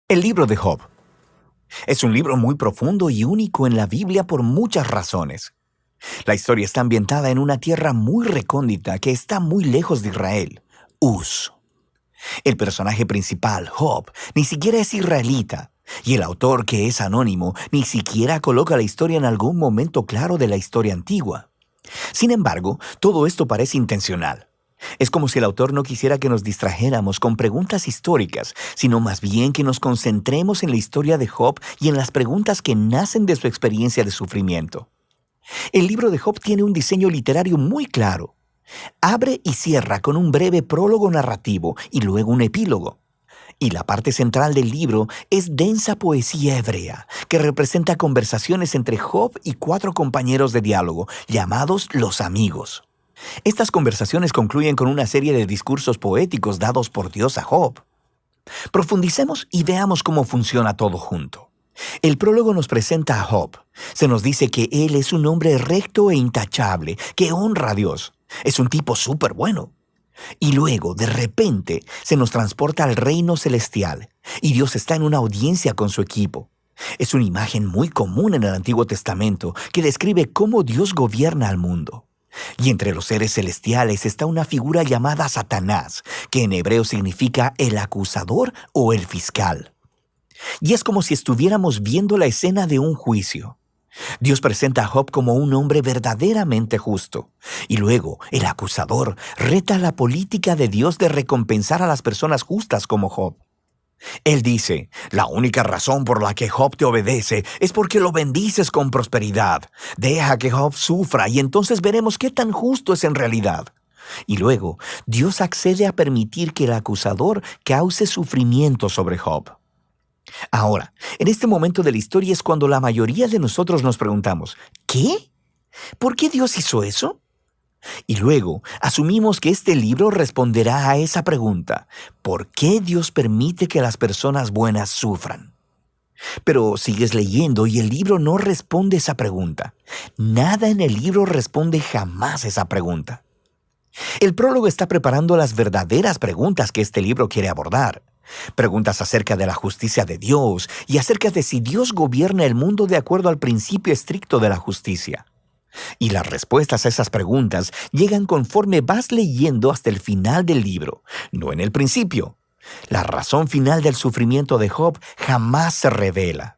El libro de Job es un libro muy profundo y único en la Biblia por muchas razones. La historia está ambientada en una tierra muy recóndita que está muy lejos de Israel, Uz. El personaje principal, Job, ni siquiera es israelita, y el autor, que es anónimo, ni siquiera coloca la historia en algún momento claro de la historia antigua. Sin embargo, todo esto parece intencional. Es como si el autor no quisiera que nos distrajéramos con preguntas históricas, sino más bien que nos concentremos en la historia de Job y en las preguntas que nacen de su experiencia de sufrimiento. El libro de Job tiene un diseño literario muy claro. Abre y cierra con un breve prólogo narrativo y luego un epílogo. Y la parte central del libro es densa poesía hebrea, que representa conversaciones entre Job y 4 compañeros de diálogo, llamados los amigos. Estas conversaciones concluyen con una serie de discursos poéticos dados por Dios a Job. Profundicemos y veamos cómo funciona todo junto. El prólogo nos presenta a Job. Se nos dice que él es un hombre recto e intachable, que honra a Dios. Es un tipo súper bueno. Y luego, de repente, se nos transporta al reino celestial, y Dios está en una audiencia con su equipo. Es una imagen muy común en el Antiguo Testamento que describe cómo Dios gobierna al mundo. Y entre los seres celestiales está una figura llamada Satanás, que en hebreo significa el acusador o el fiscal. Y es como si estuviéramos viendo la escena de un juicio. Dios presenta a Job como un hombre verdaderamente justo. Y luego, el acusador reta la política de Dios de recompensar a las personas justas como Job. Él dice, la única razón por la que Job te obedece es porque lo bendices con prosperidad. Deja que Job sufra y entonces veremos qué tan justo es en realidad. Y luego, Dios accede a permitir que el acusador cause sufrimiento sobre Job. Ahora, en este momento de la historia es cuando la mayoría de nosotros nos preguntamos, ¿qué? ¿Por qué Dios hizo eso? Y luego, asumimos que este libro responderá a esa pregunta, ¿por qué Dios permite que las personas buenas sufran? Pero sigues leyendo y el libro no responde esa pregunta. Nada en el libro responde jamás esa pregunta. El prólogo está preparando las verdaderas preguntas que este libro quiere abordar. Preguntas acerca de la justicia de Dios y acerca de si Dios gobierna el mundo de acuerdo al principio estricto de la justicia. Y las respuestas a esas preguntas llegan conforme vas leyendo hasta el final del libro, no en el principio. La razón final del sufrimiento de Job jamás se revela.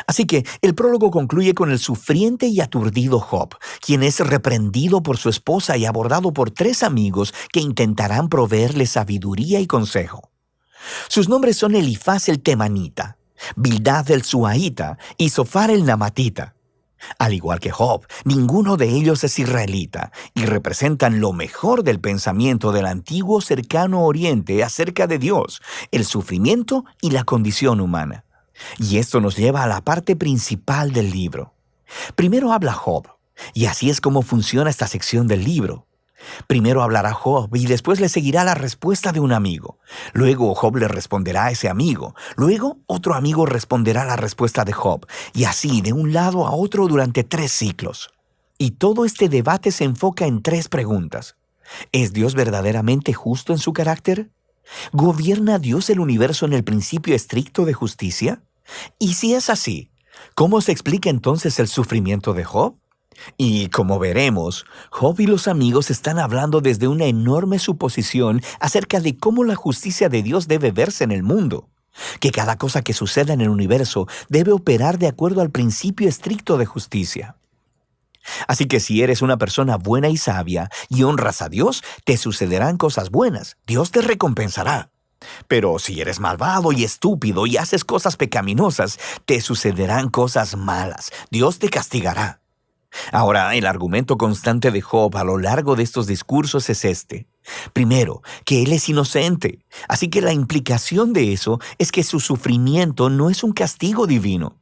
Así que el prólogo concluye con el sufriente y aturdido Job, quien es reprendido por su esposa y abordado por 3 amigos que intentarán proveerle sabiduría y consejo. Sus nombres son Elifaz el Temanita, Bildad el Suaita y Zofar el Namatita. Al igual que Job, ninguno de ellos es israelita y representan lo mejor del pensamiento del antiguo cercano oriente acerca de Dios, el sufrimiento y la condición humana. Y esto nos lleva a la parte principal del libro. Primero habla Job, y así es como funciona esta sección del libro. Primero hablará Job y después le seguirá la respuesta de un amigo. Luego Job le responderá a ese amigo. Luego otro amigo responderá la respuesta de Job. Y así de un lado a otro durante 3 ciclos. Y todo este debate se enfoca en 3 preguntas. ¿Es Dios verdaderamente justo en su carácter? ¿Gobierna Dios el universo en el principio estricto de justicia? Y si es así, ¿cómo se explica entonces el sufrimiento de Job? Y como veremos, Job y los amigos están hablando desde una enorme suposición acerca de cómo la justicia de Dios debe verse en el mundo, que cada cosa que suceda en el universo debe operar de acuerdo al principio estricto de justicia. Así que si eres una persona buena y sabia y honras a Dios, te sucederán cosas buenas, Dios te recompensará. Pero si eres malvado y estúpido y haces cosas pecaminosas, te sucederán cosas malas, Dios te castigará. Ahora, el argumento constante de Job a lo largo de estos discursos es este. Primero, que él es inocente, así que la implicación de eso es que su sufrimiento no es un castigo divino.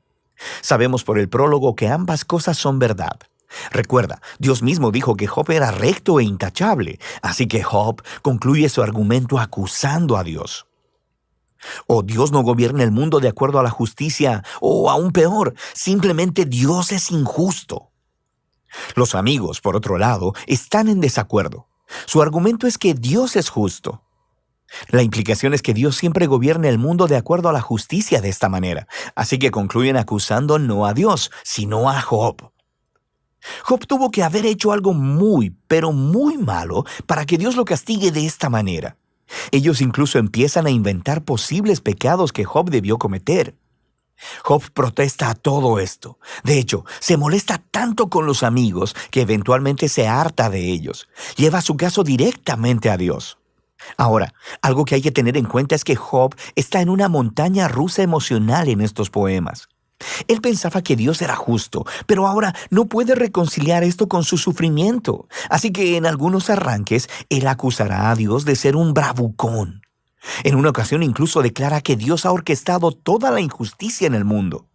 Sabemos por el prólogo que ambas cosas son verdad. Recuerda, Dios mismo dijo que Job era recto e intachable, así que Job concluye su argumento acusando a Dios. O Dios no gobierna el mundo de acuerdo a la justicia, o aún peor, simplemente Dios es injusto. Los amigos, por otro lado, están en desacuerdo. Su argumento es que Dios es justo. La implicación es que Dios siempre gobierna el mundo de acuerdo a la justicia de esta manera, así que concluyen acusando no a Dios, sino a Job. Job tuvo que haber hecho algo muy, pero muy malo para que Dios lo castigue de esta manera. Ellos incluso empiezan a inventar posibles pecados que Job debió cometer. Job protesta a todo esto. De hecho, se molesta tanto con los amigos que eventualmente se harta de ellos. Lleva su caso directamente a Dios. Ahora, algo que hay que tener en cuenta es que Job está en una montaña rusa emocional en estos poemas. Él pensaba que Dios era justo, pero ahora no puede reconciliar esto con su sufrimiento. Así que en algunos arranques, él acusará a Dios de ser un bravucón. En una ocasión incluso declara que Dios ha orquestado toda la injusticia en el mundo.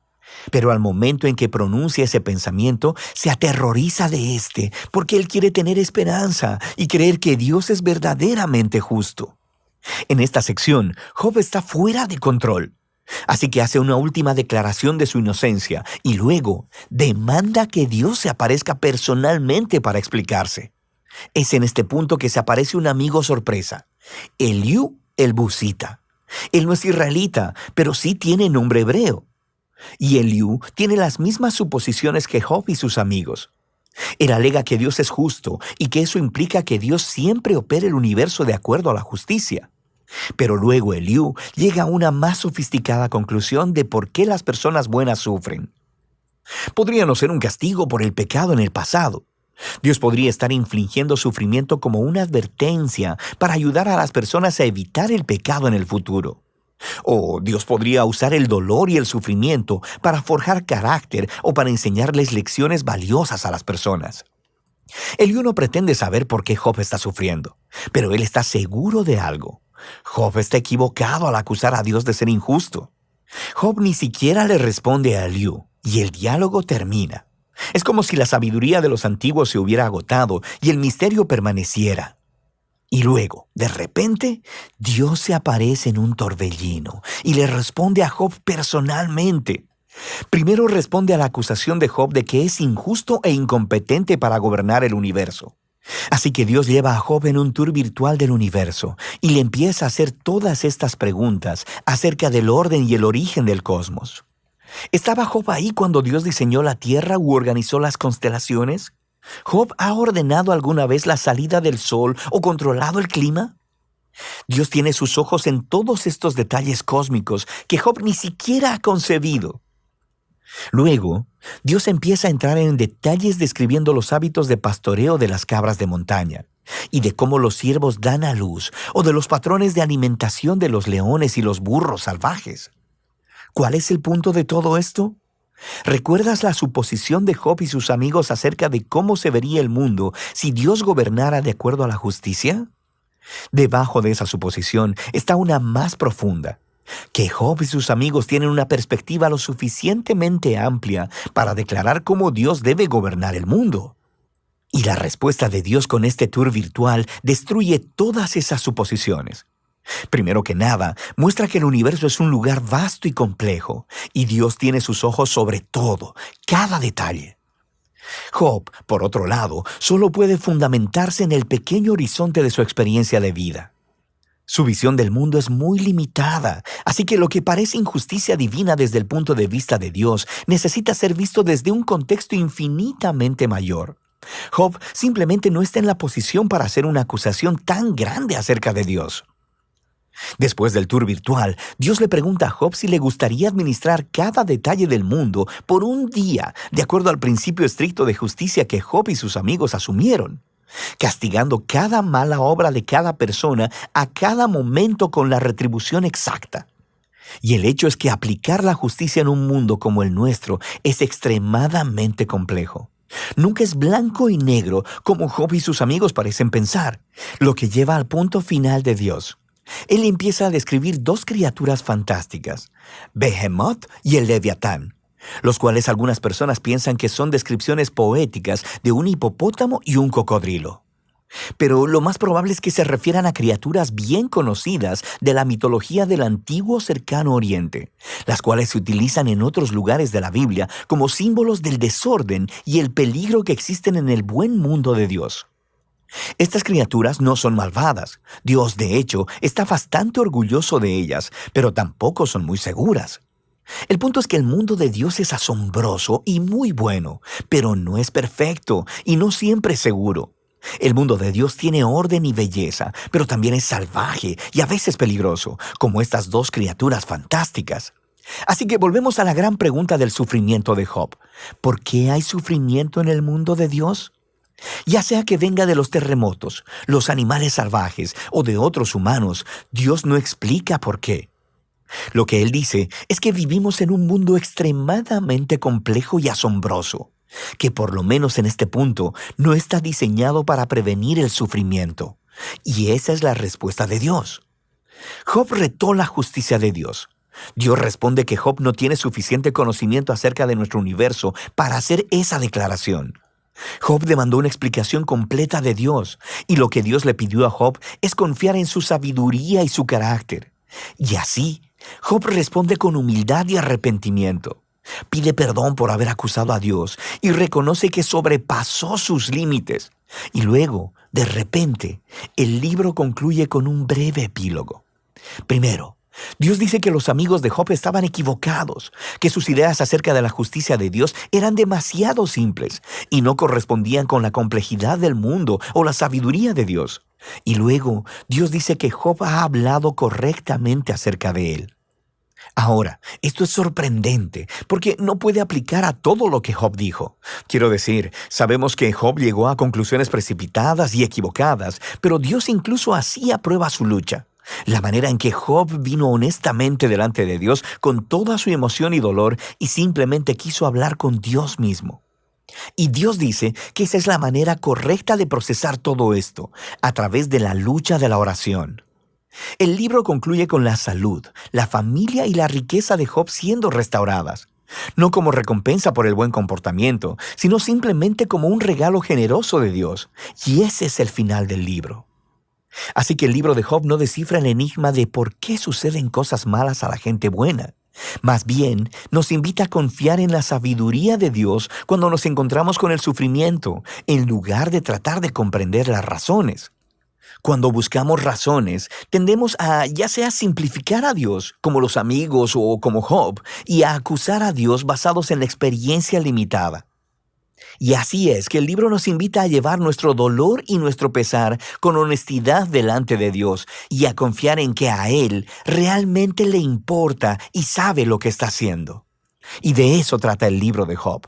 Pero al momento en que pronuncia ese pensamiento, se aterroriza de éste, porque él quiere tener esperanza y creer que Dios es verdaderamente justo. En esta sección, Job está fuera de control. Así que hace una última declaración de su inocencia y luego demanda que Dios se aparezca personalmente para explicarse. Es en este punto que se aparece un amigo sorpresa, Eliú el Busita. Él no es israelita, pero sí tiene nombre hebreo. Y Eliú tiene las mismas suposiciones que Job y sus amigos. Él alega que Dios es justo y que eso implica que Dios siempre opera el universo de acuerdo a la justicia. Pero luego Eliú llega a una más sofisticada conclusión de por qué las personas buenas sufren. Podría no ser un castigo por el pecado en el pasado. Dios podría estar infligiendo sufrimiento como una advertencia para ayudar a las personas a evitar el pecado en el futuro. O Dios podría usar el dolor y el sufrimiento para forjar carácter o para enseñarles lecciones valiosas a las personas. Eliú no pretende saber por qué Job está sufriendo, pero él está seguro de algo. Job está equivocado al acusar a Dios de ser injusto. Job ni siquiera le responde a Eliú, y el diálogo termina. Es como si la sabiduría de los antiguos se hubiera agotado y el misterio permaneciera. Y luego, de repente, Dios se aparece en un torbellino y le responde a Job personalmente. Primero responde a la acusación de Job de que es injusto e incompetente para gobernar el universo. Así que Dios lleva a Job en un tour virtual del universo y le empieza a hacer todas estas preguntas acerca del orden y el origen del cosmos. ¿Estaba Job ahí cuando Dios diseñó la tierra u organizó las constelaciones? ¿Job ha ordenado alguna vez la salida del sol o controlado el clima? Dios tiene sus ojos en todos estos detalles cósmicos que Job ni siquiera ha concebido. Luego, Dios empieza a entrar en detalles describiendo los hábitos de pastoreo de las cabras de montaña y de cómo los ciervos dan a luz o de los patrones de alimentación de los leones y los burros salvajes. ¿Cuál es el punto de todo esto? ¿Recuerdas la suposición de Job y sus amigos acerca de cómo se vería el mundo si Dios gobernara de acuerdo a la justicia? Debajo de esa suposición está una más profunda, que Job y sus amigos tienen una perspectiva lo suficientemente amplia para declarar cómo Dios debe gobernar el mundo. Y la respuesta de Dios con este tour virtual destruye todas esas suposiciones. Primero que nada, muestra que el universo es un lugar vasto y complejo, y Dios tiene sus ojos sobre todo, cada detalle. Job, por otro lado, solo puede fundamentarse en el pequeño horizonte de su experiencia de vida. Su visión del mundo es muy limitada, así que lo que parece injusticia divina desde el punto de vista de Dios necesita ser visto desde un contexto infinitamente mayor. Job simplemente no está en la posición para hacer una acusación tan grande acerca de Dios. Después del tour virtual, Dios le pregunta a Job si le gustaría administrar cada detalle del mundo por un día, de acuerdo al principio estricto de justicia que Job y sus amigos asumieron, castigando cada mala obra de cada persona a cada momento con la retribución exacta. Y el hecho es que aplicar la justicia en un mundo como el nuestro es extremadamente complejo. Nunca es blanco y negro como Job y sus amigos parecen pensar, lo que lleva al punto final de Dios. Él empieza a describir dos criaturas fantásticas, Behemoth y el Leviatán, los cuales algunas personas piensan que son descripciones poéticas de un hipopótamo y un cocodrilo. Pero lo más probable es que se refieran a criaturas bien conocidas de la mitología del antiguo cercano oriente, las cuales se utilizan en otros lugares de la Biblia como símbolos del desorden y el peligro que existen en el buen mundo de Dios. Estas criaturas no son malvadas. Dios, de hecho, está bastante orgulloso de ellas, pero tampoco son muy seguras. El punto es que el mundo de Dios es asombroso y muy bueno, pero no es perfecto y no siempre es seguro. El mundo de Dios tiene orden y belleza, pero también es salvaje y a veces peligroso, como estas dos criaturas fantásticas. Así que volvemos a la gran pregunta del sufrimiento de Job. ¿Por qué hay sufrimiento en el mundo de Dios? Ya sea que venga de los terremotos, los animales salvajes o de otros humanos, Dios no explica por qué. Lo que Él dice es que vivimos en un mundo extremadamente complejo y asombroso, que por lo menos en este punto no está diseñado para prevenir el sufrimiento. Y esa es la respuesta de Dios. Job retó la justicia de Dios. Dios responde que Job no tiene suficiente conocimiento acerca de nuestro universo para hacer esa declaración. Job demandó una explicación completa de Dios, y lo que Dios le pidió a Job es confiar en su sabiduría y su carácter. Y así, Job responde con humildad y arrepentimiento. Pide perdón por haber acusado a Dios y reconoce que sobrepasó sus límites. Y luego, de repente, el libro concluye con un breve epílogo. Primero, Dios dice que los amigos de Job estaban equivocados, que sus ideas acerca de la justicia de Dios eran demasiado simples y no correspondían con la complejidad del mundo o la sabiduría de Dios. Y luego, Dios dice que Job ha hablado correctamente acerca de él. Ahora, esto es sorprendente, porque no puede aplicar a todo lo que Job dijo. Quiero decir, sabemos que Job llegó a conclusiones precipitadas y equivocadas, pero Dios incluso así aprueba su lucha. La manera en que Job vino honestamente delante de Dios con toda su emoción y dolor y simplemente quiso hablar con Dios mismo. Y Dios dice que esa es la manera correcta de procesar todo esto, a través de la lucha de la oración. El libro concluye con la salud, la familia y la riqueza de Job siendo restauradas. No como recompensa por el buen comportamiento, sino simplemente como un regalo generoso de Dios. Y ese es el final del libro. Así que el libro de Job no descifra el enigma de por qué suceden cosas malas a la gente buena. Más bien, nos invita a confiar en la sabiduría de Dios cuando nos encontramos con el sufrimiento, en lugar de tratar de comprender las razones. Cuando buscamos razones, tendemos a ya sea simplificar a Dios, como los amigos o como Job, y a acusar a Dios basados en la experiencia limitada. Y así es que el libro nos invita a llevar nuestro dolor y nuestro pesar con honestidad delante de Dios y a confiar en que a Él realmente le importa y sabe lo que está haciendo. Y de eso trata el libro de Job.